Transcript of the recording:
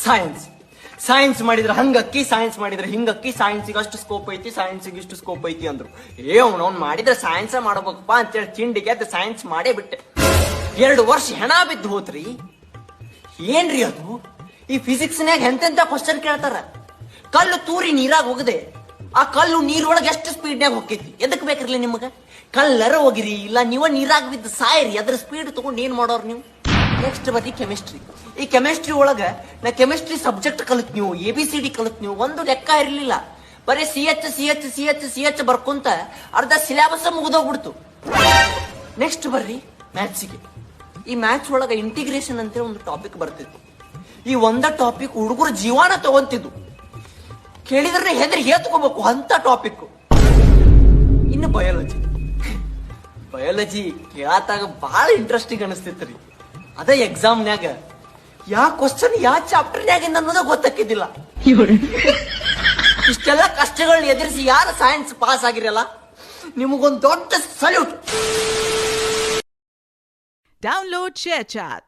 Science science ಮಾಡಿದ್ರೆ ಹಂಗಕ್ಕಿ, science ಮಾಡಿದ್ರೆ ಹಿಂಗಕ್ಕಿ, ಸೈನ್ಸಿಗೆ ಅಷ್ಟು ಸ್ಕೋಪ್ ಐತಿ, ಸೈನ್ಸಿಗೆ ಇಷ್ಟು ಸ್ಕೋಪ್ ಐತಿ ಅಂದ್ರು. ಅವ್ನು ಮಾಡಿದ್ರೆ ಸೈನ್ಸ್ ಮಾಡಬೇಕಪ್ಪ ಅಂತೇಳಿ ಚಿಂಡಿಗೆ ಅದು ಸೈನ್ಸ್ ಮಾಡೇ ಬಿಟ್ಟೆ. 2 ವರ್ಷ ಹೆಣ ಬಿದ್ದು ಹೋತ್ರಿ. ಏನ್ರಿ ಅದು? ಈ ಫಿಸಿಕ್ಸ್ನ್ಯಾಗ ಎಂತೆಂತ ಕ್ವಶನ್ ಕೇಳ್ತಾರ. ಕಲ್ಲು ತೂರಿ ನೀರಾಗ ಹೋಗದೆ ಆ ಕಲ್ಲು ನೀರೊಳಗೆ ಎಷ್ಟು ಸ್ಪೀಡ್ನಾಗ ಹೋಗ್ತೈತಿ? ಎದಕ್ ಬೇಕಿರ್ಲಿ ನಿಮಗ? ಕಲ್ಲರ ಹೋಗಿರಿ, ಇಲ್ಲ ನೀವ ನೀರಾಗ ಬಿದ್ದು ಸಾಯಿರಿ, ಅದ್ರ ಸ್ಪೀಡ್ ತಗೊಂಡು ಏನ್ ಮಾಡೋರು ನೀವು? ನೆಕ್ಸ್ಟ್ ಬರೀ ಕೆಮಿಸ್ಟ್ರಿ. ಈ ಕೆಮಿಸ್ಟ್ರಿ ಒಳಗ ನಾ ಕೆಮಿಸ್ಟ್ರಿ ಸಬ್ಜೆಕ್ಟ್ ಕಲಿತ್ ನೀವು, ABCD ಕಲಿತ್ ನೀವು, ಒಂದು ಲೆಕ್ಕ ಇರ್ಲಿಲ್ಲ. ಬರೀ CH ಬರ್ಕೊಂತ ಅರ್ಧ ಸಿಲೆಬಸ್ ಮುಗಿದೋಗ್ಬಿಡ್ತು. ನೆಕ್ಸ್ಟ್ ಬರ್ರಿ ಮ್ಯಾಥ್ಸಿಗೆ. ಈ ಮ್ಯಾಥ್ಸ್ ಒಳಗ ಇಂಟಿಗ್ರೇಷನ್ ಅಂತ ಒಂದು ಟಾಪಿಕ್ ಬರ್ತಿತ್ತು. ಈ ಒಂದ ಟಾಪಿಕ್ ಹುಡುಗರು ಜೀವನ ತಗೊಂತಿದ್ದು, ಕೇಳಿದ್ರೆ ಹೆದರಿ ಹೇತ್ಕೋಬೇಕು ಅಂತ ಟಾಪಿಕ್. ಇನ್ನು ಬಯಾಲಜಿ ಕೇಳಾತಾಗ ಬಹಳ ಇಂಟ್ರೆಸ್ಟಿಂಗ್ ಅನಿಸ್ತಿತ್ತು ರೀ. ಅದ ಎಕ್ಸಾಮ್ನ್ಯಾಗ ಯಾ ಕ್ವಶನ್ ಯಾ ಚಾಪ್ಟರ್ನ್ಯಾಗ ಅನ್ನೋದ ಗೊತ್ತಾಕಿದ್ದಿಲ್ಲ. ಇಷ್ಟೆಲ್ಲ ಕಷ್ಟಗಳನ್ನ ಎದುರಿಸಿ ಯಾರು ಸೈನ್ಸ್ ಪಾಸ್ ಆಗಿರಲ್ಲ, ನಿಮಗೊಂದು ದೊಡ್ಡ ಸಲ್ಯೂಟ್. Download ShareChat.